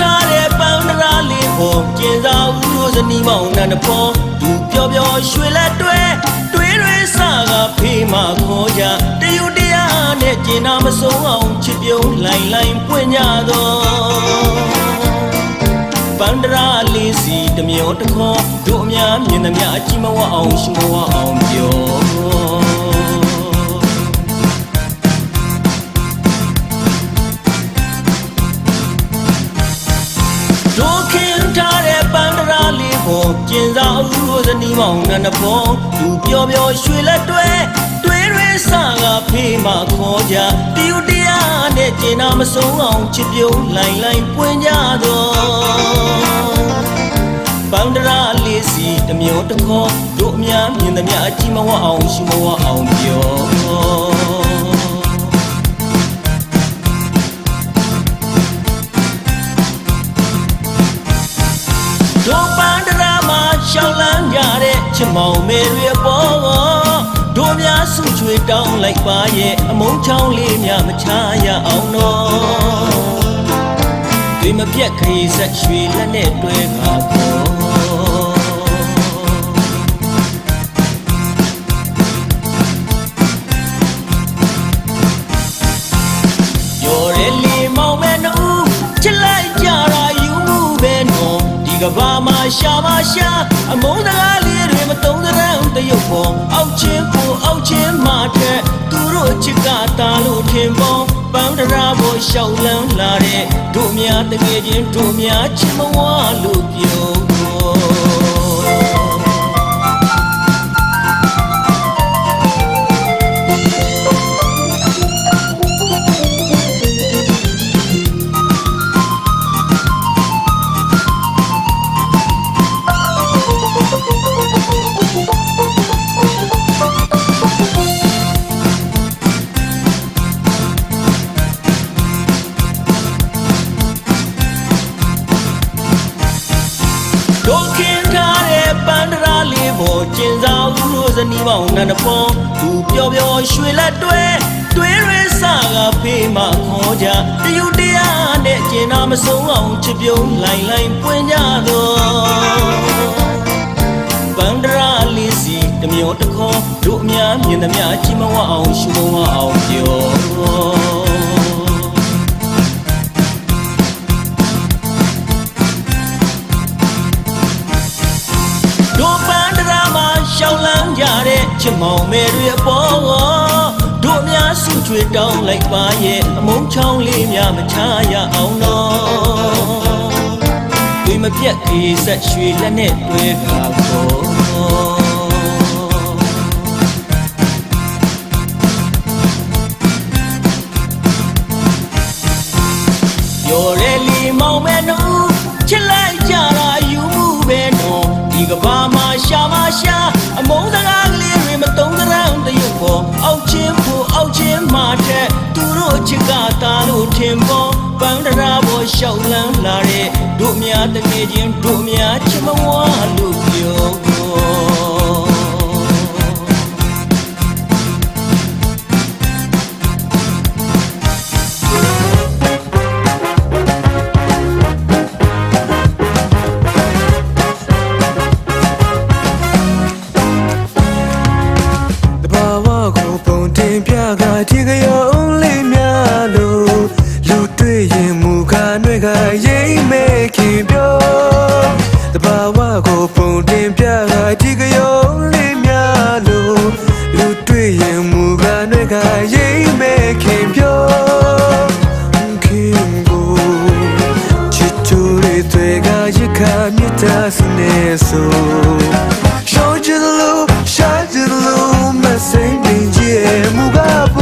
ထားတဲ့ပန်းတရာလေးပေါ်ကျင်စာဦးတို့ဇနီးမောင်နှံတစ်ဖော်သူပျော်ပျော်ရွှေလက်တွဲတွေးတွေစကားဖေးမှခေါ်ကြတယူတရားနဲ့ကျင်နာမဆုံးအောင်ချစ်ပြုံးလိုက်လိုက်ပွင့်ကြတော့ပန်းတရာလေးစီတမျောတခေါ်တို့အများမြင်သမျှအကြည့်မဝအောင်ရှင်မဝအောင်ပြောကျင်စာဦးတို့ဇနီးမောင်နှံတစ်ဖော်သူပျော်ပျော်ရွှေလက်တွဲတွေးတွေစကားဖေးမှခေါ်ကြတယူတရားနဲ့ကျင်နာမဆုံးအောင်ချစ်ပြုံးလိုက်လိုက်ပွင့်ကြတော့ပန်းတရာလေးစီတမျောတခေါ်တို့အများမြင်သမျှအကြည့်မဝအောင်ရှင်မဝအောင်ပြောရှောင်းလန်းကြတဲ့ချစ်မောင်မေတွေပေါ်တို့များဆုချွေတောင်းလိုက်ပါရဲ့အမုန်းချောင်းလေးများမချရအောင်တော့တွေမပြတ်ခရီးဆက်ရွှေလက်နဲ့တွဲပါပေါ်ရော်ရဲလီမောင်မဲနှူးချစ်လိုက်ကြတာယူမှုပဲနော်ဒီကဘာမှာရှာမရှာအမုန်းစကားလေးတွေမတုံးတဲ့တရုပ်ပေါ်အောက်ချင်းကိုအောက်ချင်းမှထက်သူတို့ချစ်ကတာလို့ထင်ပေါ်ပန်းတရာပေါ်ရှောက်လန်းလာတဲ့တို့များတကယ်ချင်းတို့များချစ်မဝလို့ပြောကျင်စာဦးတို့ဇနီးမောင်နှံတစ်ဖော်သူပျော်ပျော်ရွှေလက်တွဲတွေးတွေစကားဖေးမှခေါ်ကြတယူတရားနဲ့ကျင်နာမဆုံးအောင်ချစ်ပြုံးလိုက်လိုက်ပွင့်ကြတော့ပန်းတရာလေးစီတမျောတခေါ်တို့အများမြင်သမျှကြည့်မဝအောင်ရှုံးဝအောင်ပြောရှောင်းလန်းကြတဲ့ချစ်မောင်မေတွေအပေါ်တို့များဆုချွေတောင်းလိုက်ပါရဲ့အမုန်းချောင်းလေးများမချရအောင်တော့တွေမပြတ်ခေဆက်ရွှေလက်နဲ့တွဲပါပေါ်ရော်ရဲလီမောင်မဲနှူးချစ်လိုက်ကြတာယူမှုပဲနော်ဒီကဘာမှာရှာမရှာအမုန်းစကားကလေးတွေမတုံးတဲ့တရုပ်ပေါ်အောက်ချင်းဖို့အောက်ချင်းမှထက်သူတို့ချစ်ကတာလို့ထင်ပေါ်ပန်းတရာပေါ်ရှောက်လန်းလာတဲ့တို့များတကယ်ချင်းတို့များချစ်မဝလို့ပြောဒီကရုံးလေးများလို့လူတွေ့ရင်မူကားတွေကရိမ့်မဲ့ခင်ပြောတဘာဝကိုပုံတင်ပြကဒီကရုံးလေးများလို့လူတွေ့ရင်မူကားတွေကရိမ့်မဲ့ခင်ပြောခင်ကိုချစ်သူတွေကရခမြတ်တာစနေဆိုရှောင်းကြလို့ရှာကြလို့မဆိုင်နေရဲ့မူကား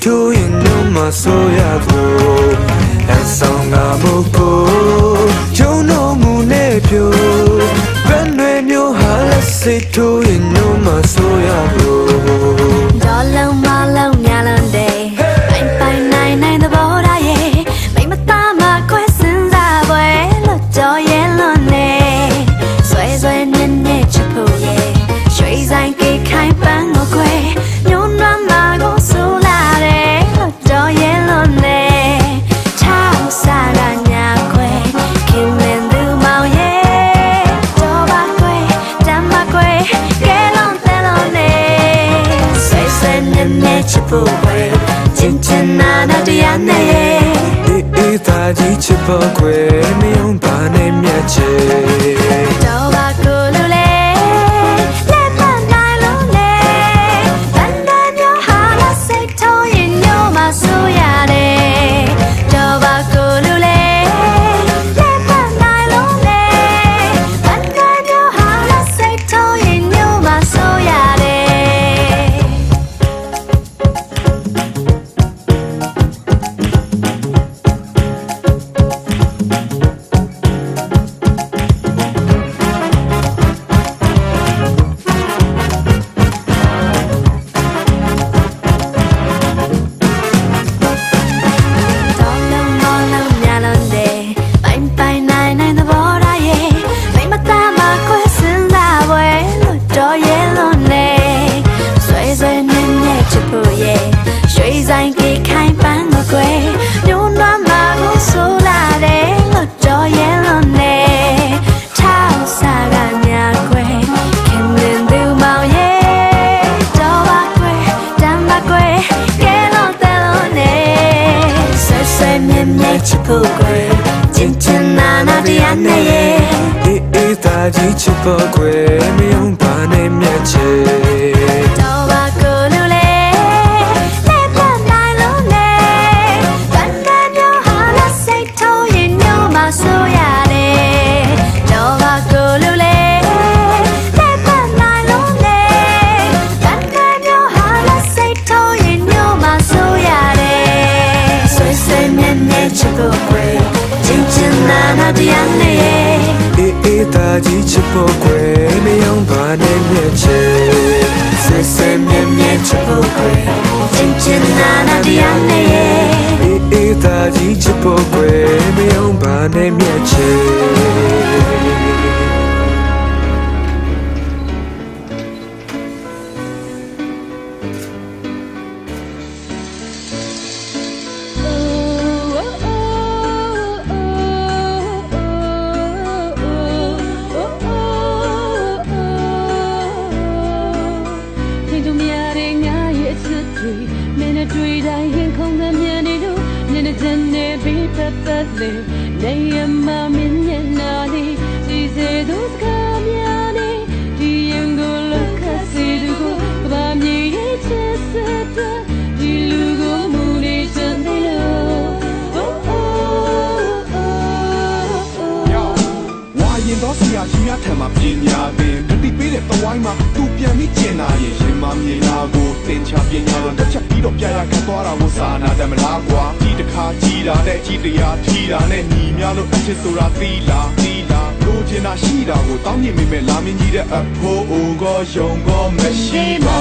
to in no masoyavo and songa moko yo no munepyo when you hala say to in no masoyavo dollar malo nyalande bye nine nine the boda ye make my tama questions avoy lo joy lo ne sway sway ne ne chipo ye shui sai ke khai pan ngo kwe မြဲချစ်ဖို့ခွဲချင်းချင်းနာနာတရားနဲ့အေးသားကြီးချစ်ဖို့ခွဲမယုံပါနဲ့မြတ်ချေတော့ပါကိုလူလေလက်မနိုင်လို့လေဘန်ဒန်မျိုးဟာလာစိတ်ထုံးရင်ညို့မဆိုးရတယ်တော့ပါကိုလူလေလက်မနိုင်လို့လေဘန်ဒန်မျိုးဟာလာစိတ်ထုံးရင်ညို့မဆိုးရတယ်ဆိုင်ကခိုင်ပန်းကိုကွယ်ညို့နွမ်းမှာကိုဆိုးလာတယ်လို့တော့ရဲ့လို့နေထောက်စားကညာကွယ်ခင်မင်းသူမောင်ရဲ့တော့ပါကွယ်တမ်းပါကွယ်ကဲလို့တယ်လို့နေဆွဆွမြဲမြဲချစ်ဖို့ကွယ်ချင်းချင်းနာနာတရားနဲ့အေးသားကြီးချစ်ဖို့ခွဲမယုံပါနဲ့မြတ်ချေတော့ပါကိုလူလေဆိုရတယ်တော့ပါကိုလူလေလက်မနိုင်လို့လေတန်တန်မျိုးဟာလာစိတ်ထုံးရင်ညို့မဆိုးရတယ်ဆွေဆွေမြဲမြဲချစ်ဖို့ခွေချင်းချင်းနာနာတရားနဲ့အေးသားကြီးချစ်ဖို့ခွေမယုံပါနဲ့မြတ်ချေဆွေဆွေမြဲမြဲချစ်ဖို့ခွေချင်းချင်းနာနာတရားနဲ့အေးသားကြီးချစ်ဖို့ခွဲမယုံပါနဲ့မြတ်ချေတွေ့တိုင်းရင်ခုန်သမျှနေလို့မျက်နှာကျန်နေပြီးပတ်သက်လေနေရမမင်းမျက်နှာလေးစီစေသူစကားများနေဒီရင်ကိုလက်ခတ်စီသူကိုကဘာမြေရဲ့ချစ်စတဲ့ဒီလူကိုမူနေချင်တယ်လို့ဝါရင်တော့ဆရာကြီးများထံမှာပြင်ညာပင်ဂတိပေးတဲ့သဝိုင်းမှာသူပြန်ပြီးကျင်လာရင်ရှင်မမြေလာကိုသင်ချပညာတော့တစ်ချက်ပြီးတော့ပြရခတ်သွားတာကိုစာနာတယ်မလားကွာဒီတစ်ခါကြီးတာတဲ့ကြီးတရားထီတာနဲ့ညီများလို့အချစ်ဆိုတာသီလာလိုချင်တာရှိတာကိုတောင်းမြင်မိမဲ့လာမင်းကြီးတဲ့အဖိုးအိုကောယုံကောမရှိပါ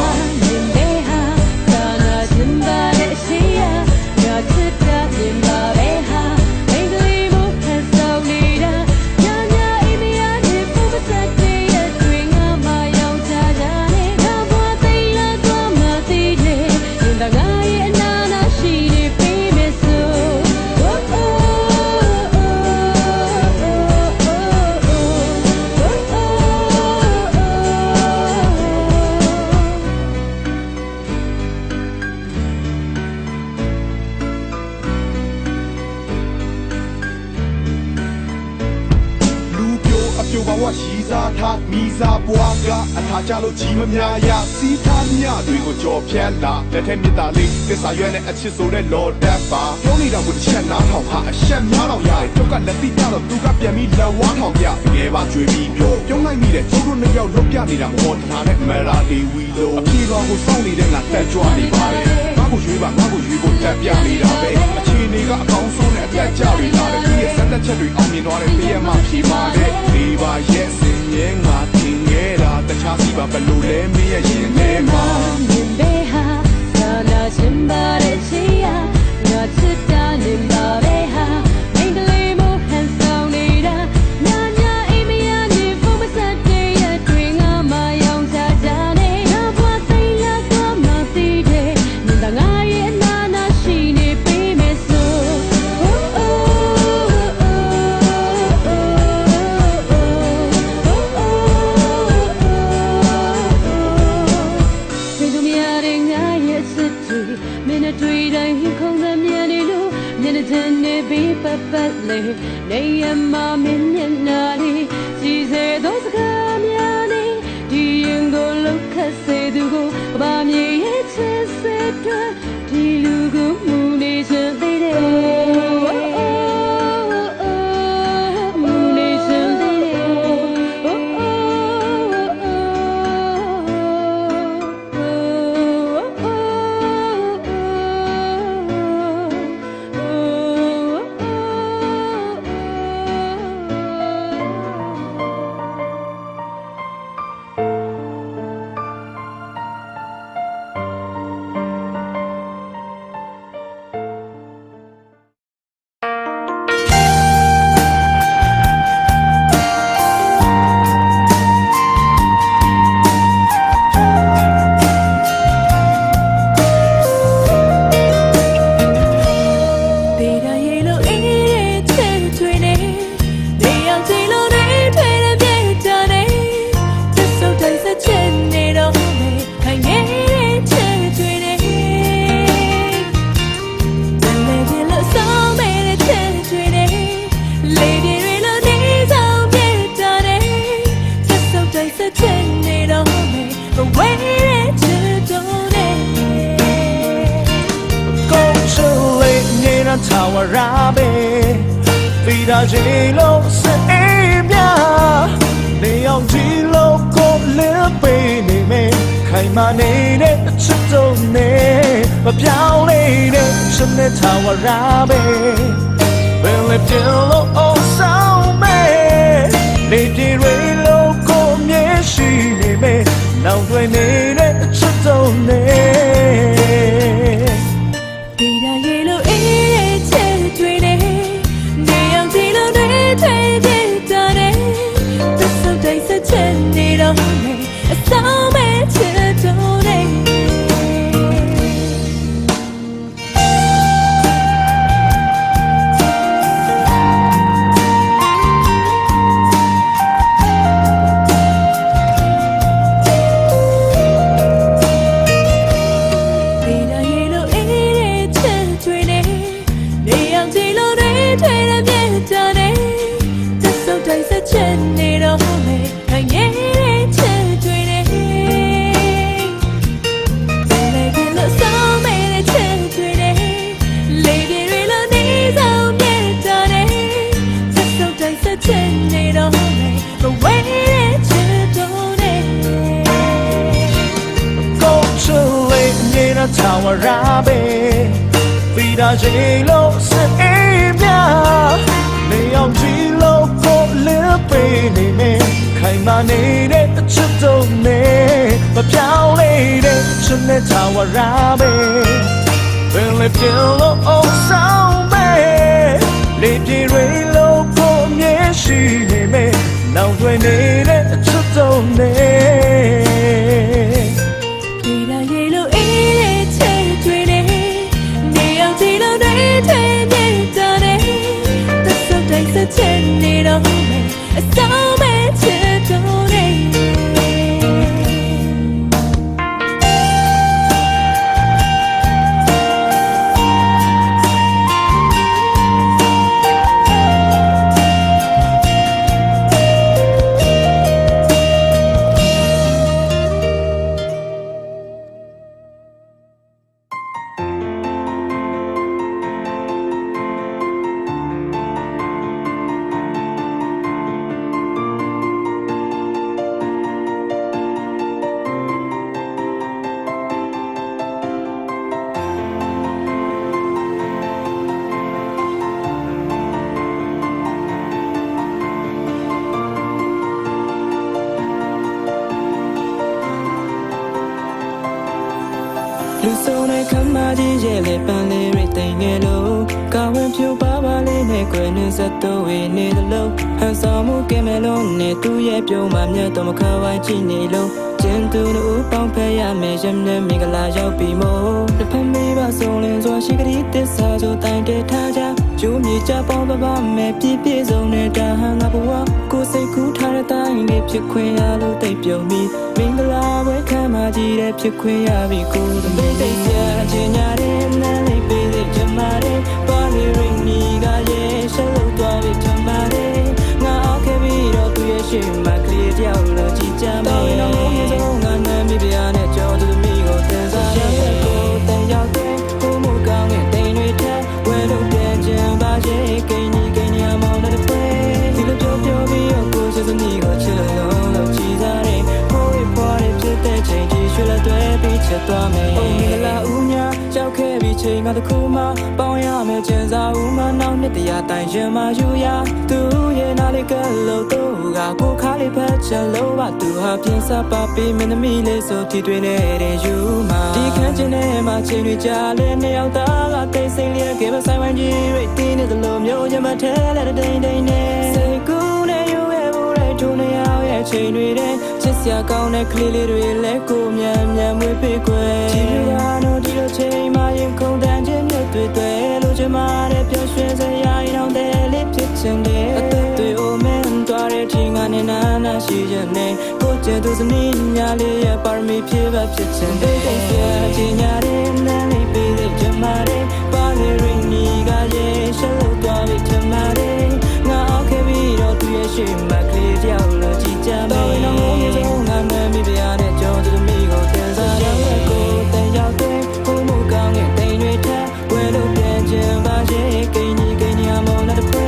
ပြိုပါဝရှိစားထားမိစားပွားကအထာကြလို့ကြီးမများရစီးထားမြတွေကိုကြော်ဖြတ်လာလက်ထက်မြစ်တာလေးသစ္စာရွက်နဲ့အချစ်ဆိုတဲ့လော်တက်ပါပြောနေတာကိုတစ်ချက်နားထောင်ဟာအရှက်များတော့ရတယ်တုတ်ကလက်တိကြတော့သူကပြန်ပြီးလက်ဝါးထောင်ပြငယ်ပါကြွေပြီးပြုံးလိုက်မိတဲ့ကျိုးတို့နှစ်ယောက်လုံးပြနေတာမဟုတ်တာနဲ့မလာဒီဝီလိုအပြေတော်ကိုစောင့်နေတဲ့ငါတက်ကြွနေပါတယ်ငါ့ကိုရွေးပါငါ့ကိုရွေးဖို့တက်ပြနေတာပဲအခြေအနေကအကောင်းဆုံးနဲ့အသက်ကြပြီလာတယ်ဒီရဲ့စက်တက်ချက်တွေအောင်မြင်သွားတဲ့ပြည့်ရမှဖြေပါတယ်ဒီပါရဲ့စင်ရဲ့ငါတင်ခဲ့တာတခြားစီပါဘလို့လဲမင်းရဲ့ရင်ထဲမှာမြင်ပေဟာသာနာရှင်ပါတဲ့ချီယာငါချစ်တာနေပါပဲဟာမင်းကလေးမို့ဟန်ဆောင်နေတာညာညာအိမ်မရနေဖို့မဆက်တဲ့ရတွေငါမယောင်ချကြနေငါဘွားသိရတော့မသိတဲ့မြင်တာငါရဲ့အနာနာရှိနေပေးမယ်ဆိုရ ရဲ့ချစ်တွေမင်းနဲ့တွေ့တိုင်းခုန်သမြန်နေလို့မျက်နှာချမ်းနေပြီးပတ်ပတ်လေးနေရမှာမင်းမျက်နှာလေးစီစေသောစကားများနေဒီရင်ကိုလောက်ခတ်စေသူကိုဘာမြေရဲ့ချစ်စေတဲ့ဒီလူကိုမူနေချင်သေးတယ်Tawarabe, vida jilo se emia, neon jilo ko lepe ni me, kaimane ne chito ne, mapiao ne ne shane tawarabe, bele jilo o sao me, lepi relo ko mieshi ni me, now dwe ne chito ne. Vida yellow sao mẹ chưa đâu đây vì đã yêu lâu ấy chưa tuổi này để em chỉ lâu đấy thuê làm nhẹ cho đấy rất sâu tay sẽ chân đi đâu mẹ hãy nhé Tawarabe, vida jilo se emia, neon jilo ko lepe ni me, kaimane ne chito ne, mapiao ne chane tawarabe, bele jilo o sao me, lepi relo ko mieshi ni me, now dwe ne chito ne. Trên đi đâu mẹ sao mẹ chưa đâu đâyလူဆုံးတဲ့ခမကြီးရဲ့လက်ပန်းလေးတွေတိမ်ငယ်လို့ကောင်းဝင်ဖြူပါပါလေးနဲ့ကွယ်နှစက်တော့ဝေနေသလိုဟန်ဆောင်မှုကဲမယ်လို့နဲ့သူ့ရဲ့ပြုံးမှမြတ်တော့မခဝိုင်းကြည့်နေလို့ ချင်းသူတို့ပေါင်းဖက်ရမယ်ရမနဲ့မင်္ဂလာရောက်ပြီမို့တစ်ဖက်မိဘဆုံးလင်းစွာရှိကလေးတစ္ဆာဆိုတိုင်တဲထားကြကျိုးမြေချပေါင်းပါမယ်ပြည့်ပြည့်စုံနေတာဟာငါဘဝကိုစိတ်ကူးထားတဲ့တိုင်းလေးဖြစ်ခွင့်ရလို့တိတ်ပြုံပြီးမင်္ဂလာပွဲခံမှကြီးတဲ့ဖြစ်ခွင့်ရပြီကိုယ်သမီးတိတ်ရချင်ညာတဲ့နန်းလေးပေးတဲ့ချမတဲ့ပါရီရင်းနီကရဲ့ရှယ်လို့သွားပြီးချမတဲ့ငါအောက်ခဲ့ပြီးတော့သူရဲ့ရှင်မကလေးတယောက်လို့ကြည်ကြမယ်တော့မြေဆုံးငါနာမည်ပြနဲ့ကြောသူသမီးကိုတင်စားတဲ့ကိုတန်ရောက်တဲ့ဘုံမကောင်းတဲ့တိမ်တွေထက်ဝဲလို့ပြန်ချင်ပါရဲ့ကိန်းကြီးအမောင်းတဲ့ပွဲဒီလိုပြောပြီးတော့ကိုစစနီကိုချစ်လို့ကြည်စားတဲ့ဘိုးရဲ့ဖွားရဲ့ဖြစ်တဲ့ချိန်ကြီးရွှေလက်တွေပြီးချက်သွားမယ်။အိုမင်္ဂလာဦးညာရောက်ခဲ့ပြီးချိန်ကတစ်ခုမှပေါင်းရမယ်ကျန်စာဦးမနောက်နှစ်တရာတိုင်ရင်မယူရသူရဲ့နာလေးကလို့သူကကိုခါလေးဖက်ချက်လို့ပါသူဟာပြင်စပါပြီးမင်းသမီးလေးဆိုတီတွင်နေတဲ့ယူမှာဒီခန်းချင်းထဲမှာချိန်တွေကြာလဲနှစ်ယောက်သားကတိတ်ဆိတ်လျက်ကပဲဆိုင်ဝိုင်းကြီးရိတ်တင်းနေသလိုမျိုးညမထဲလဲတိမ်တိမ်နဲ့စိတ်ကူးနဲ့ယူရဲ့ဘူးတဲ့ထုံနေရောက်ရဲ့ချိန်တွေတဲ့ချစ်စရာကောင်းတဲ့ကလေးလေးတွေလဲကိုမြန်မြန်မွေးပေးခွဲဒီလိုကတော့ဒီလိုချိန်မှရင်ခုန်တန်းခြင်းမြတ်တွေလို့ချင်မာတဲ့ပျော်ရွှင်စရာရင်အောင်တဲ့လေးဖြစ်ချင်တယ်အသက်တွေအိုမင်းသွားတဲ့ချိန်ကနေနာရှိခြင်းနဲ့ကိုကျသူစနီးညာလေးရဲ့ပါရမီဖြည့်ပါဖြစ်ချင်တယ်တိတ်ဆရာချင်ညာတဲ့နန်းလေးပေးတဲ့ချင်မာတဲ့ပါရီရင်းနီကရဲ့ရှယ်လို့သွားပြီးချင်မာတဲ့ငါအောက်ခဲ့ပြီးတော့သူရဲ့ရှင်မကလေးတယောက်လို့ကြည်ကြမယ်တော့မြေဆုံးငါနာမည်ပြနဲ့ကြောသူသမီးကိုတင်စားတဲ့ကိုတန်ရောက်တဲ့ဘုံမကောင်းတဲ့တိမ်တွေထက်ဝဲလို့ပြန်ချင်ပါရဲ့ကိန်းကြီးအမောင်းတဲ့ပွဲ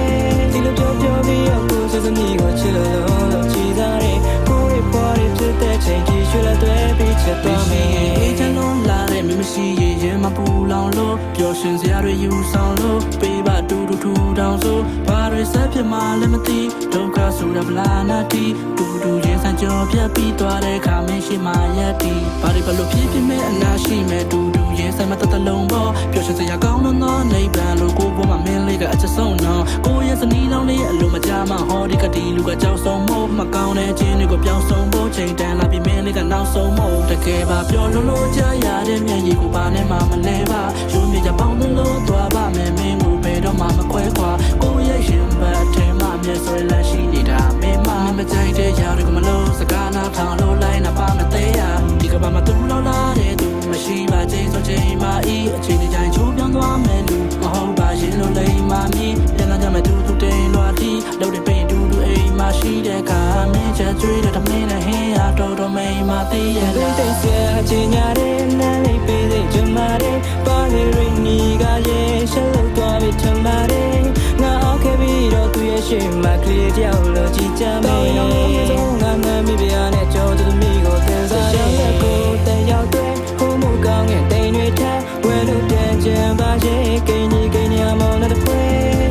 ဒီလိုပြောပြီးတော့ကိုစစနီကိုချစ်လို့ကြည်စားတဲ့ကိုရဲ့ဖွားရဲ့ဖြစ်တဲ့ချိန်ကြီးရွှေလက်တွေပြီးချက်သွားမယ်အေးချမ်းလုံးလာတဲ့မမရှိရဲ့ရင်မပူလောင်လို့ပျော်ရွှင်စရာတွေယူဆောင်လို့ပေးပါတူတူထူတောင်ဆိုဘာတွေဆက်ဖြစ်မှလည်းမသိဒုက္ခဆိုတာဗလာနာတီတူတူရင်ဆန်ကြောပြတ်ပြီးသွားတဲ့ခါမင်းရှိမှရက်တီဘာတွေဘလို့ဖြစ်ဖြစ်မဲ့အနာရှိမဲ့တူတူရင်ဆိုင်မတတလုံးပေါ့ပျော်ရွှင်စရာကောင်းတော့နေပန်လို့ကိုပေါ်မှာမင်းလေးကအချက်ဆုံးတော့ကိုရဲ့စနီးလုံးလေးအလိုမကြမှာဟောဒီကတီလူကကြောက်ဆုံးမို့မကောင်းတဲ့ခြင်းတွေကိုပြောင်းဆုံးဖို့ချိန်တန်လာပြီးမင်းလေးကနောက်ဆုံးမို့တကယ်ပါပြောလို့ကြရတဲ့မျက်ရည်ကိုပါနဲ့မှမလဲပါရုံးမြေကြပေါင်းလို့သွားပါမယ်မင်းကိုဘယ်တော့မှမခွဲခွာကိုရဲ့ရှင်ဘတ်ထဲမှာမျက်စွဲလက်ရှိနေတာမင်းမကြိုက်တဲ့ຢာတွေကမလို့စကားနာထောင်လို့လိုက်နာပါမသေးရဒီကဘာမှသူ့လောက်လာတဲ့သူမရှိပါချိန်ဆိုချိန်မှဤအချိန်ဒီတိုင်းချိုးပြောင်းသွားမယ်လူမဟုတ်ပါရင်လို့လိမ္မာမီပြန်လာကြမယ်တူတိန်လွာတီလှုပ်တဲ့ပင်တူအိမ်မရှိတဲ့ခါမင်းချက်ကျွေးတဲ့တမင်းနဲ့ဟင်းဟာတော်မိန်မသေးရလားတိတ်ဆရာချင်ညာတဲ့နန်းလေးပေးတဲ့ချမတဲ့ပါရီရင်းနီကရဲ့ရှယ်လို့သွားပြီးချမတဲ့ငါအောက်ခဲ့ပြီးတော့သူရဲ့ရှင်မကလေးတယောက်လို့ကြည်ကြမယ်မြေဆုံးငါနာမည်ပြနဲ့ကြောသူသမီးကိုတင်စားတဲ့ကိုတန်ရောက်တဲ့ဘုံမကောင်းတဲ့တိမ်တွေထက်ဝဲလို့ပြန်ချင်ပါရဲ့ကိန်းကြီးအမောင်းတဲ့ပွဲ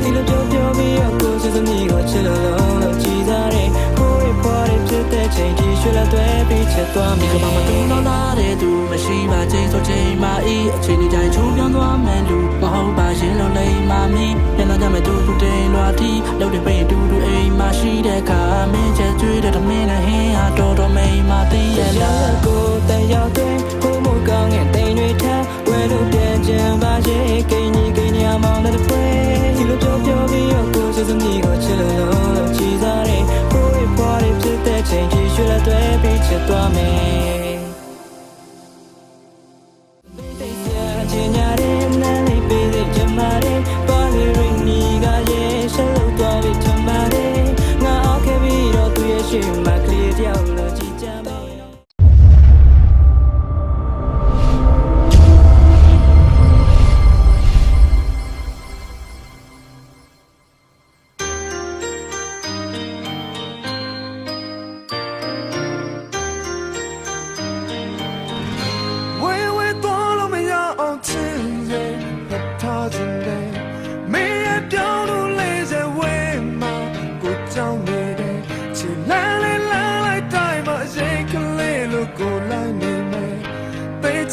ဒီလိုပြောပြီးတော့ကိုစစနီကိုချစ်လို့ကြည်စားတဲ့ကိုရဲ့ဖွားရဲ့ဖြစ်တဲ့ချိန်ကြီးရွှေလက်တွေပြီးချက်သွားမယ်ဒီကမှမတူတော့လာတဲ့သူမရှိပါချိန်ဆိုချိန်မှဤအချိန်ဒီတိုင်းချိုးပြောင်းသွားမယ်လူမဟုတ်ပါရင်လို့လိမ္မာမီပြန်လာကြမယ်တူတိန်လွာတီလှုပ်တဲ့ပင်တူအိမ်မရှိတဲ့ခါမင်းချက်ကျွေးတဲ့တမင်းနဲ့ဟင်းဟာတော်မိန်မသေးရလားကိုတန်ရောက်တဲ့ဘုံမကောင်းတဲ့တိမ်တွေထက်ဝဲလို့ပြန်ချင်ပါရဲ့ကိန်းကြီးအမောင်းတဲ့ပွဲဒီလိုပြောပြီးတော့ကိုစစနီကိုချစ်လို့ကြည်စားတဲ့ကိုရဲ့ဖွားရဲ့ဖြစ်တဲ့ချိန်ကြီးရွှေလက်တွေပြီးချက်သွားမယ်တိတ်ဆရာချင်ညာတဲ့နန်းလေးပေးတဲ့ချမတဲ့ပါရီရင်းနီကရဲ့ရှယ်လို့သွားပြီးချမတဲ့ငါအောက်ခဲ့ပြီးတော့သူရဲ့ရှင်မကလေးတယောက်လို့ကြည်ကြမယ်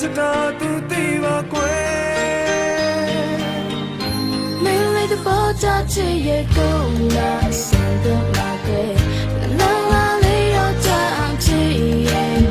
ချစ်တာသူသိပါကွယ်မင်းလေးတပေါ်ချချစ်ရဲ့ကိုလာစံတော့လာခဲ့လာလေးရောချမ်းချစ်ရဲ့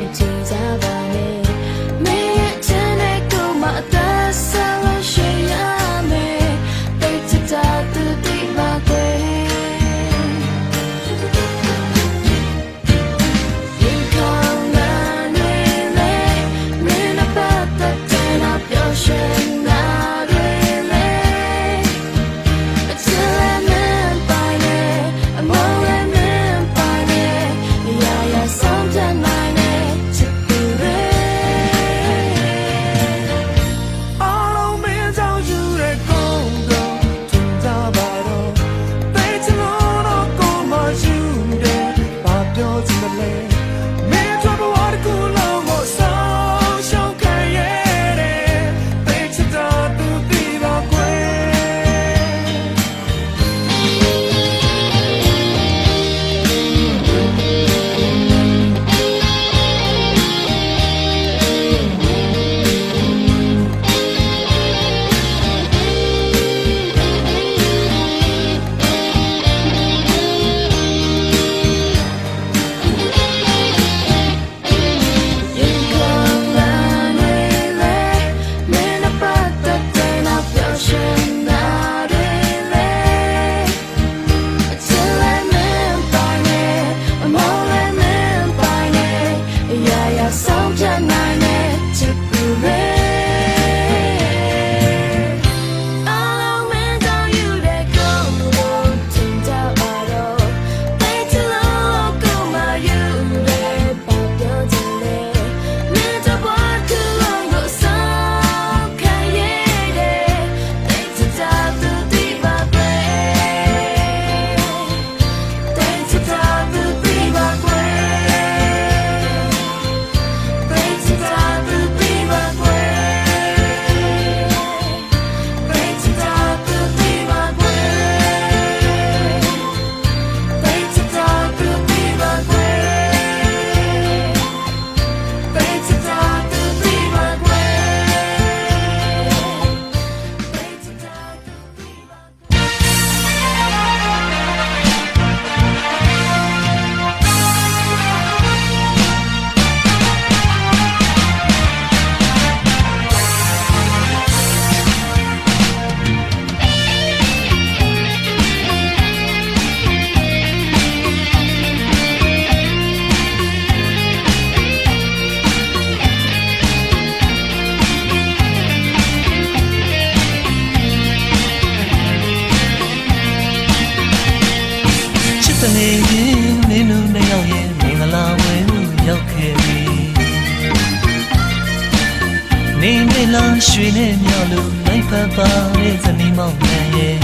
နေနေလားရွှေနဲ့မြောက်လို့လိုက်ဖက်ပါရဲ့ဇနီးမောင်နှံရဲ့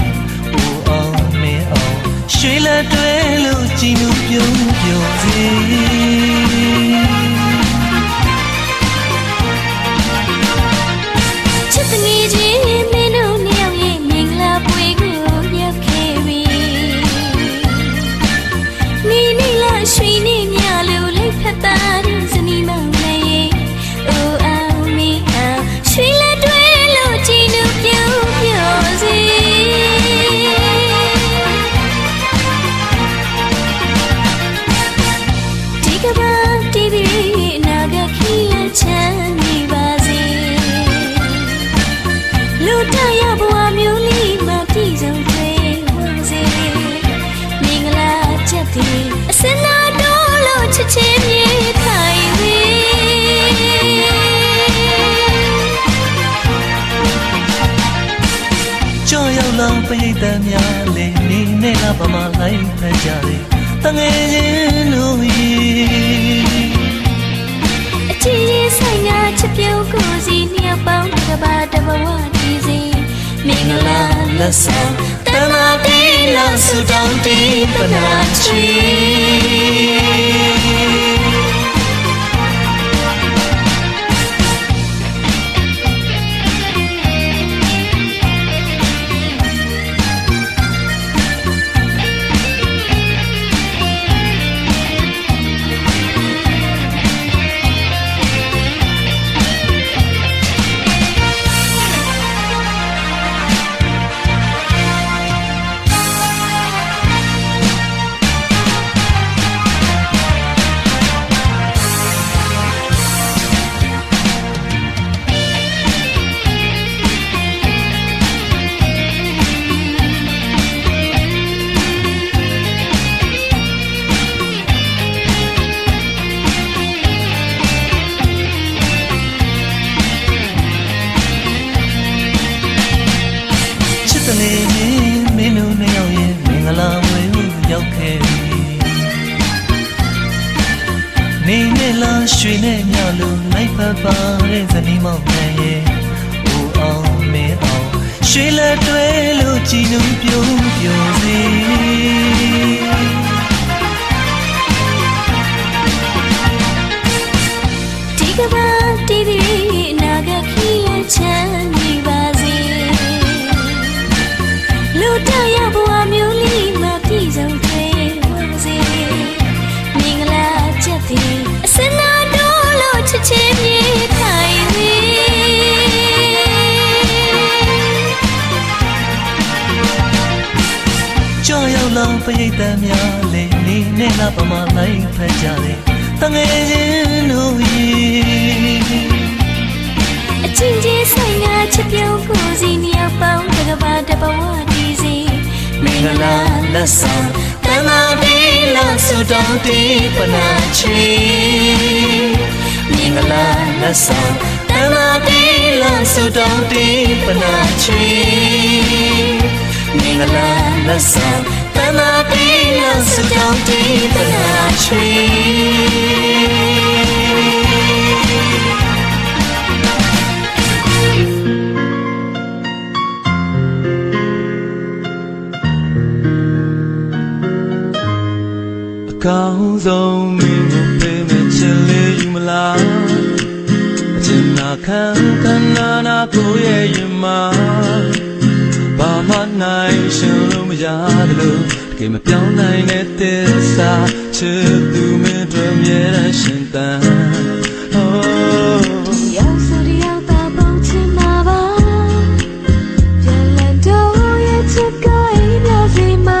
အိုအောင်မေအောင်ရွှေလက်တွဲလို့ကြည်နူပြုံးပြုံးစီချစ်တငယ်ချင်းမင်းတို့နှစ်ယောက်ရဲ့မင်္ဂလာပွဲကိုရောက်ခဲ့ပြီနေနေလားရွှေနဲ့မြလို့လိုက်ဖက်တာတဲ့ဇနီးမောင်နှံရဲ့အိုအောင်မေအောင်ရွှေလက်တွဲလို့ကြည်နူပြုံးပြုံးစီကဘာတီဗီနာဂခီလချမ်းနေပါစေလူတရဘဝမျိုးလေးမှာပြည့်စုံတွေ့ပါစေမင်္ဂလာချက်တီအစနာတော်လို့ချစ်ချင်းမြေခိုင်ပြီကြောက်ရောက်လောင်ပိတ်တမ်းများလေနေနဲ့လာပမာလိုက်ဖက်ကြတယ်တငယ်ချင်းတို့အချစ်ရင်ဆိုင်ကချစ်ပြုံးကိုစီနှစ်ယောက်ပေါင်းတစ်ပါးတစ်ဘဝတည်စီမင်္ဂလာလက်ဆောင်တမတေးလောက်ဆူတောင်းတေးပနာချီတနေမင်းတို့နှစ်ယောက်ရဲ့မင်္ဂလာပွဲကိုရောက်ခဲ့ပြီနေနဲ့လားရွှေနဲ့မြောက်လို့လိုက်ဖက်ပါတဲ့ဇနီးမောင်နှံရဲ့အိုအောင်မေအောင်ရွှေလက်တွဲလို့ကြည်နူးပြုံးပြုံးစီဒီကဘာတီဗီနာဂခီလချမ်းနေပါစေလူတရဘဝမျိုးလေးမှာပြည့်စုံတွေ့ပါစေမင်္ဂလာချက်တီအစနာတော်လို့ချစ်ချင်းမြေခိုင်ပြီကြောက်ရောက်လောင်ပိတ်တမ်းများလေနေနဲ့လာပမာလိုက်ဖက်ကြတယ်တငယ်ချင်းတို့အချင်းချင်းဆိုင်ကချစ်ပြုံးကိုစီနှစ်ယောက်ပေါင်းတစ်ကဘာတစ်ဘဝတည်စီမင်္ဂလာလက်ဆောင်တမတေးလောက်ဆူတောင်းတေးပနာချီမင်္ဂလာလက်ဆောင်တမတေးလောက်ဆူတောင်းတေးပနာချီမင်္ဂလာလက်ဆောင်တမတေးလောက်ဆူတောင်းတေးပနာချီကောင်းဆုံးမင်းကိုပေးမဲ့ချစ်လေးယူမလားအချင်နာခံခဏနာကိုရဲ့ရင်မှာဘာမှနိုင်ရှင်လို့မရတယ်လို့တကယ်မပြောင်းနိုင်တဲ့သစ္စာချစ်သူမင်းတို့မြဲတမ်းရှင်သန်ရောက်စရရောက်တာပုံချင်မှာပါပြန်လည်တော့ရဲ့ချစ်ကိုအိမ်ပြစီမှာ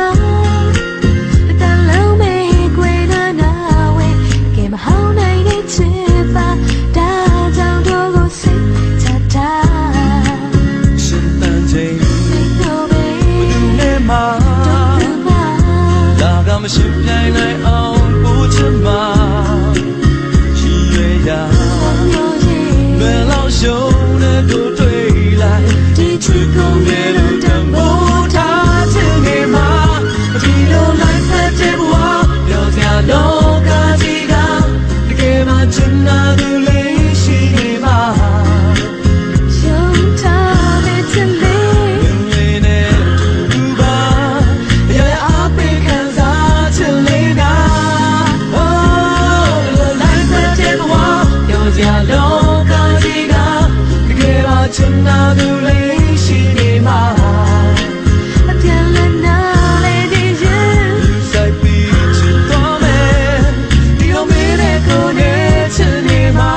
မရှိပြိုင်နိုင်အောင်ပူချင်မှာရှိရွယ် ချင်နာသူလေးရှိနေမှာ အပြန်လည်နားလေနေရင် စိုက်ပြီးချစ်သွားမယ်ဒီလိုမင်းနဲ့ကိုယ်နဲ့ချစ်နေမှာ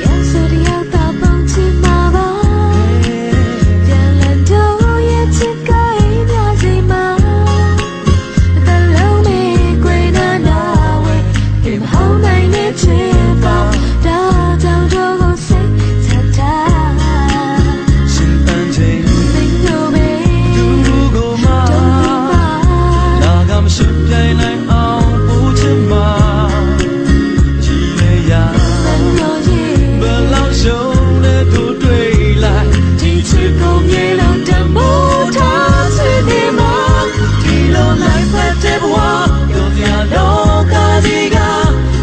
Yes, so the out of bounds in my bar. Yalla do ye chika ina zima. The lonely green and away. Came home and it chipa. Da down to go say ta. ရှင်ပန်းချိန် Think no me. သူကိုမှ Don't လာကမရှိပြိုင်နိုင်အောင်ပူချင်မှာကြည်ရရ be your year. ဘယ်လောက်ရှုံးလဲသူတွေ့လိုက်ဒီချစ်ကိုမြေလုံးတမိုးထားချင်နေမှာဒီလိုလိုက်ဖက်တဲ့ဘဝရောစရာလောကကြီးက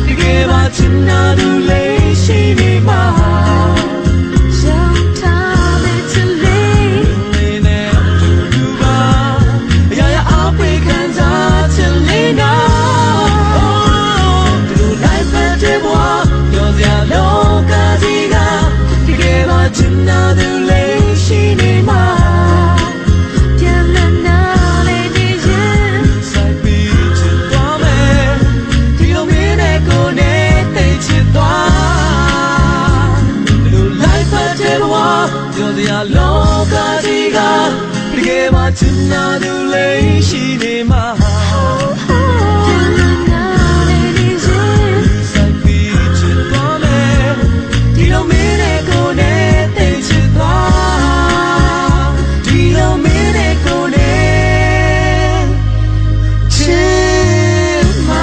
တကယ်ပါချင်နာသူလေးရှိနေမှာ Young time it's a late. နေနဲ့တူတူပါအရာရာအပိခံစားချင်လေနာဒီလိုလိုက်ဖက်တဲ့ဘဝရောစရာလောကကြီးကတကယ်ပါချင်နာသူလေးရှိနေမှာ ပြန်လည်နားလေနေရင် စိုက်ပြီးချစ်သွားမယ်ဒီလိုမင်းနဲ့ကိုယ်နဲ့သိချစ်သွားဒီလိုလိုက်ဖက်တဲ့ဘဝရောစရာလောကကြီးကတကယ်ပါချင်နာသူလေးရှိနေမှာ ပြန်လည်နားလေနေရင် စိုက်ပြီးချစ်သွားမယ်ဒီလိုမင်းနဲ့ကိုယ်နဲ့သိချစ်သွားဒီလိုမင်းနဲ့ကိုယ်နဲ့ချစ်မှာ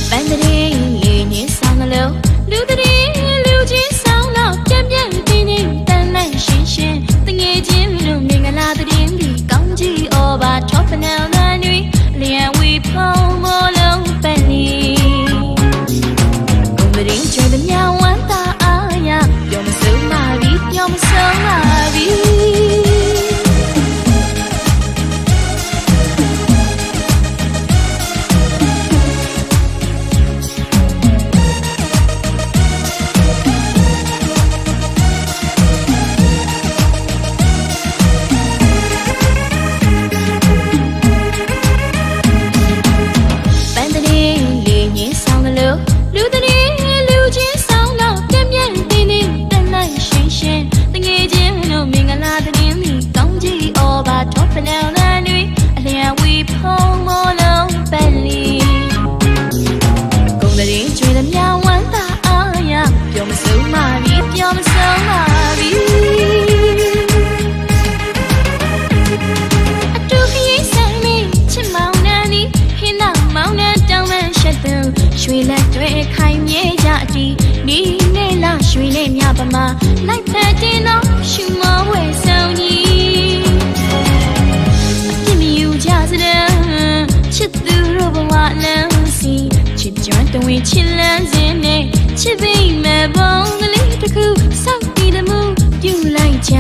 ပန်းတရင်လေးညင်းဆောင်လို့လူတရင်လူချင်းဆောင်တော့ပြန်ပြန်တင်းတင်းတန်လန့်ရှင်းရှင်းတငယ်ချင်းလူမင်္ဂလာတရင်ဒီကောင်းကြီး over top now နာနွေလျံဝီဖုံးမလုံးပန်လီကုန်မရင်ချတဲ့မြောင်ဝမ်းသာအားရပြောမဆုံးပါဘူးပြောမဆုံးပါဘူး ပန်းတရင်လေးညင်းဆောင်လို့လူတရင်လူချင်းဆောင်တော့ပြန်ပြန်တင်းတင်းတန်လန့်ရှင်းရှင်းတငယ်ချင်းတို့မင်္ဂလာတရင်ဒီကောင်းကြီး over top now နာနွေအလျံဝီဖုံးမလုံးပန်လီကုန်တရင်ကျွေးတဲ့မြောင်ဝမ်းသာအားရပြောမဆုံးပါဘူးပြောမဆုံးပါဘူးအတူခရီးဆိုင်မင်းချစ်မောင်နှံဒီဟင်းနောက်မောင်နှံတောင်းမှန်ရှက်သူရွှေလက်တွေခိုင်မြဲကြအတီးနီးနေလားရွှေနဲ့မြပမာလိုက်ဖက်တင်တော့ရှူမဝဲဆောင်ကြီးပြမယူကြစတဲ့ချစ်သူတို့ဘဝလမ်းစီချစ်ကြွတဝင်းချစ်လန်းစင်းနဲ့ချစ်သိမဲ့ဘုံကလေးတစ်ခုစောက်ပြီးတမှုပြုလိုက်ကြ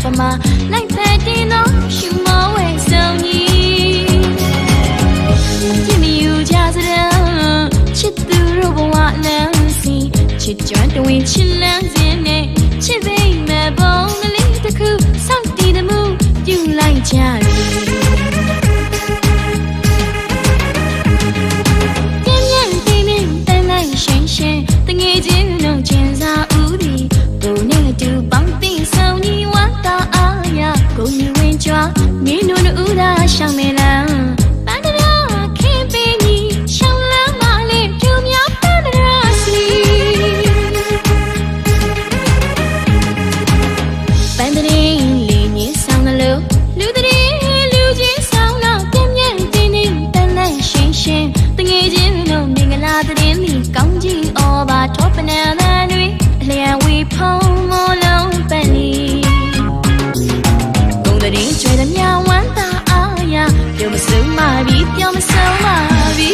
ပမာလိုက်ဖက်တင်တော့ရှူမဝဲဆုံးကြီးပြင်းမယူကြစတဲ့ချစ်သူတို့ဘဝလမ်းစီချစ်ကြွတွင်ချစ်လန်းခြင်းနဲ့ချစ်သိမ်းမဲ့ပုံကလေးတစ်ခုစောင့်တည်မှုပြုလိုက်ကြတယ်တငယ်ချင်းတို့ကျင်စာဦးသည်ဘုံနဲ့တူပေါင်းသိဆောင်ညီဝါတာအားရကိုညဝင်ကြွားမင်းတို့ဦးသာရှောင်းနေလားပန်းတရားခင်ပင်ကြီးရှောင်းလမ်းမလေးပြူများပန်းတရားစီပန်းတရားလေးညင်းဆောင်လို့လူတရားလူချင်းဆောင်တော့ပြင်းပြင်းတင်းတင်းတန်တန်ရှင်းရှင်းတငယ်ချင်းတို့မင်္ဂလာသတင်းလေးကောင်းကြီးဘာထောပနန်တွေအလျံဝေဖုံးမလုံးပန်လီကုန်တဲ့ကျွေးတဲ့မြဝမ်းသာအားရပြောမဆုံးပါပြီပြောမဆုံးပါပြီ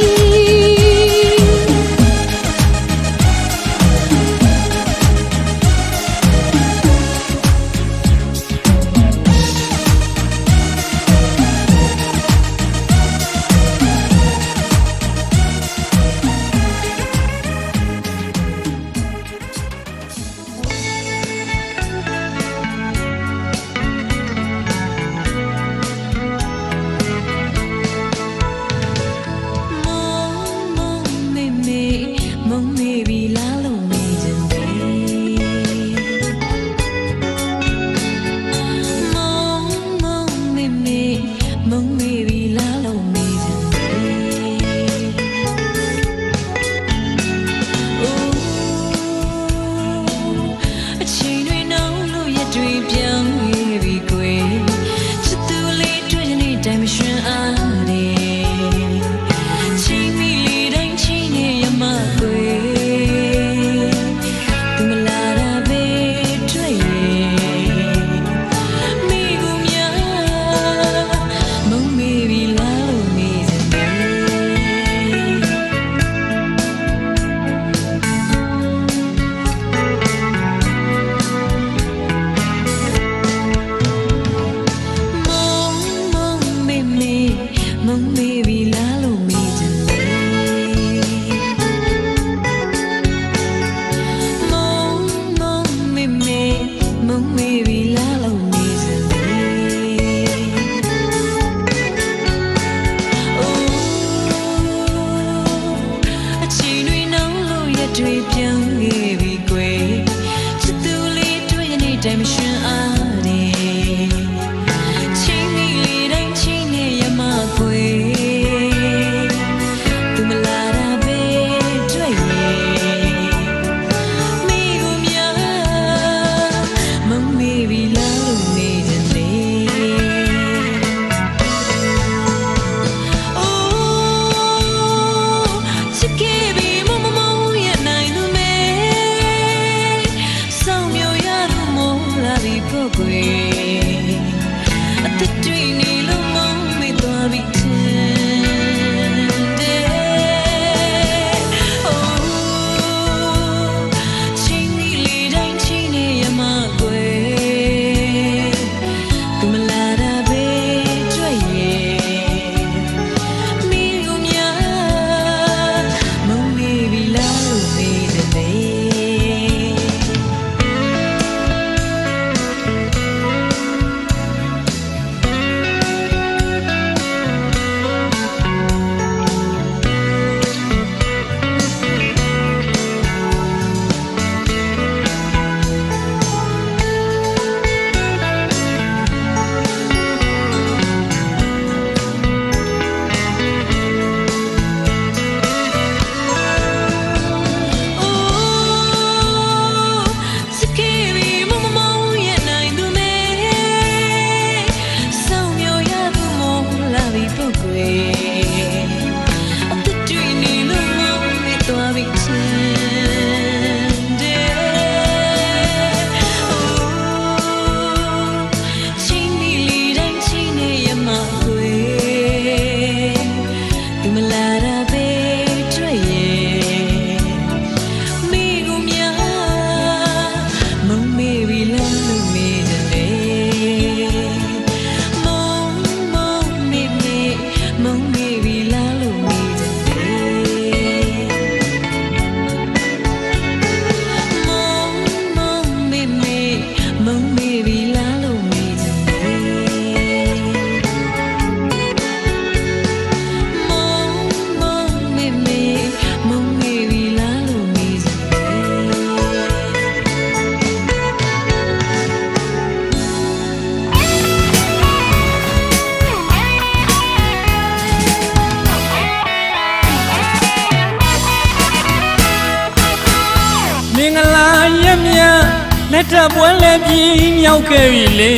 လက်ထပ်ပွဲလည်းပြင်းမြောက်ခဲ့ပြီလေ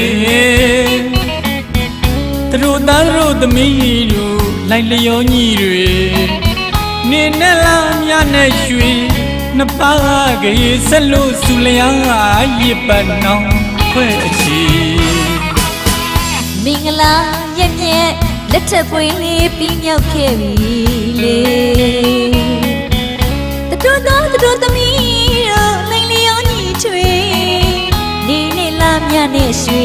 သူတို့သားတို့သမီးတို့လိုက်လျောညီတွေနေနဲ့လားမြနဲ့ရွှေနှစ်ပါးကလေးဆက်လို့စူလျားရစ်ပတ်နောင်ခွဲ့အချီမင်္ဂလာရဲ့မြဲလက်ထပ်ပွင့်လေးပြီးမြောက်ခဲ့ပြီလေတတို့သမီးတို့လိန်လျောညီချွေနေနဲ့လာမြနဲ့ရွှေ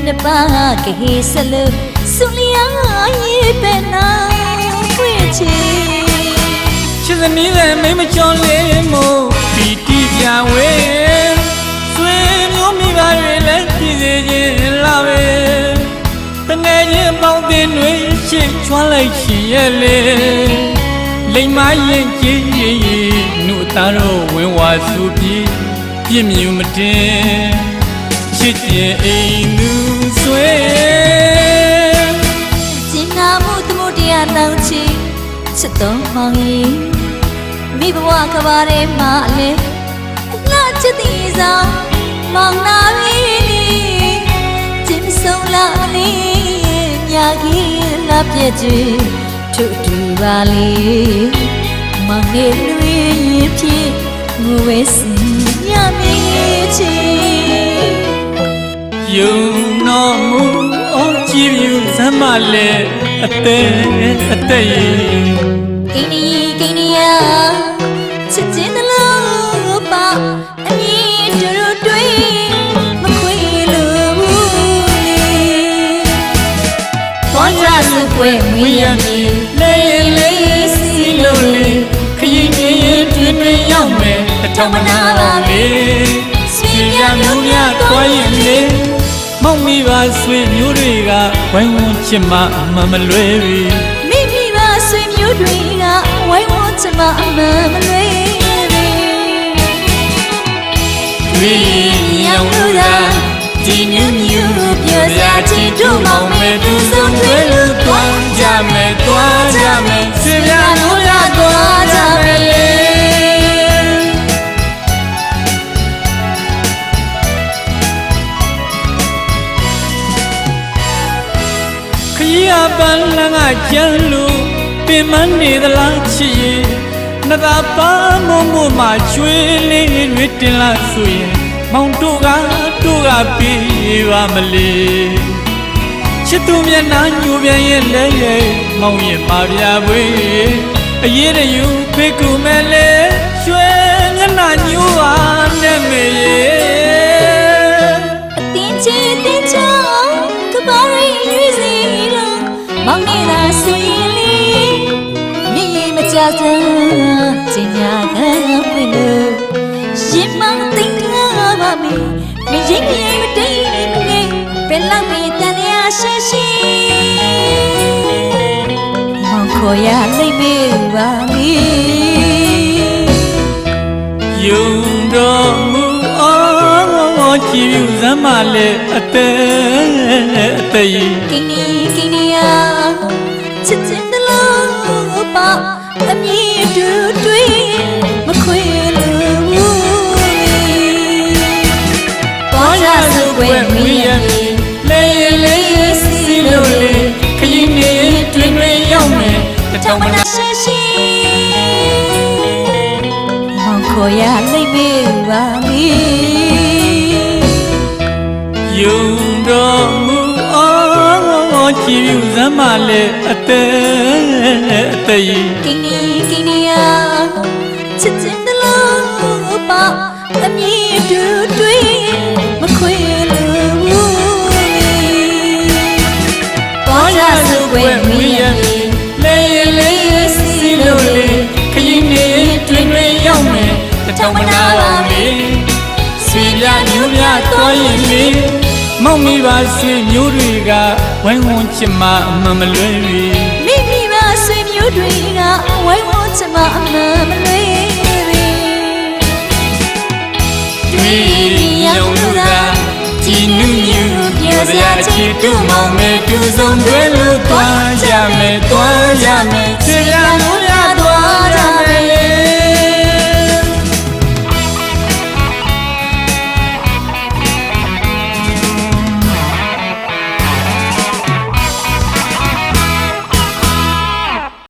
နှစ်ပါးကလေးဆက်လို့စူလျားရစ်ပတ်နောင်ခွဲ့အချီချစ်သမီးလည်းမိမချောလေးမို့ပီတိပြဝဲဆွေမျိုးမိဘတွေလည်းကြည်စေခြင်းလာပဲတငယ်ချင်းပေါင်းတင်တွေချစ်ချွားလိုက်ရှင်ရဲ့လေလိမ္မာရင်ကြည်နုသားတို့ဝင်ဝါစုပြီးပြည့်မြူမတင်ချစ်ကျင်အိမ်သူဆွေကျင်နာမှုသမှုတရားတောင်းချီချစ်တော်မောင်ကြီးမိဘဝကဘာထဲမှာလေလာချစ်သည်ဆောင်မောင်နာပြီကျင်းဆုံးလာလေညာကြီးလာပြည့်ကျွေထုတူပါလေမောင်နေလွေရင်ဖြစ်ငိုဝဲစီညမေးချီယုံတော်မူအောင်ကြည်ပြူစမ်းမလေအသေးကိနီယာချစ်ချင်းတလို့ပါအမြင်တို့တွေ့မခွေလို့ပေါ်ကြစုပွဲမွေးရမည်လေးစီလို့လေခရင်ကြီးတွင်ရောက်မယ်အထောင်မနာပါလေစီရမျိုးများသွားရင်လေမောင်မိပါဆွေမျိုးတွေကဝိုင်းဝန်းချစ်မှမလွဲပြီမိပါဆွေမျိုးတွေကဝိုင်းဝန်းချစ်မှမလွဲပြီမြောင်လို့သာဒီမြူပြောစရာချစ်တို့မောင်မဲ့သူဆုံးတွေလို့တွားကြမယ်စီရမျိုးများသွားကြမယ်လေခရီးပန်းလန်းကကျန်းလို့ပင်မနေသလားချစ်ရဲ့နှသာပါမမို့မှကျွေးလေးတွေတင်လာဆိုရင်မောင်တို့ကပြေးပါမလေချစ်သူမျက်နှာညိုပြန်ရဲ့လဲရဲ့မောင်ရဲ့ပါပြပွေအရေးတယူဖေးကူမဲ့လေရွှေမျက်နှာညိုပါနဲ့မေရဲ့အတင်းချကဘာရီရွေးစီလို့မောင်နေတာဆိုရင်လေမြည်ရင်မကြစမ်းကျင်ညာခံဖွင့်လို့ရင်မောင်သိလာပါမည်မရင်ရင်မတိတ်နေဘယ်လောက်ပဲတန်ရရှိမောင်ခေါ်ရလိုက်မေးပါမည်ယုံတော်မူအောင်ကြည်ပြူစမ်းမလေအသေးကိနီယာချစ်ချင်းတလို့ပါအမြင်တို့တွေ့မခွေလို့ပေါ်ကြစုပွဲမွေးရမည်လေးစီလို့လေခရင်နေတွင်ရောက်မယ်တထောင်မနာရှိမောင်ခေါ်ရလိုက်မေးပါမည်ယုံတော်မူအောင်ကြည်ပြူစမ်းမလေအသေးကိနီယာချစ်ချင်းတလို့ပါအမြင်တို့တွေ့မခွေလို့ပေါ်ကြစုပွဲမွေးရမည်လေးစီလို့လေခရင်နေတွင်ရောက်မယ်တထောင်မနာပါမေဆွေပြမျိုးများသွားရင်လေမောင်မိပါဆွေမျိုးတွေကဝိုင်းဝန်းချစ်မှမလွဲပြီမိပါဆွေမျိုးတွေကဝိုင်းဝန်းချစ်မှမလွဲပြီတွေ့ရောင်လို့သာဒီနူးညူပြောစရာချစ်တို့မောင်မဲ့သူဆုံးတွေလို့တွားကြမယ်ဆွေပြမျိုး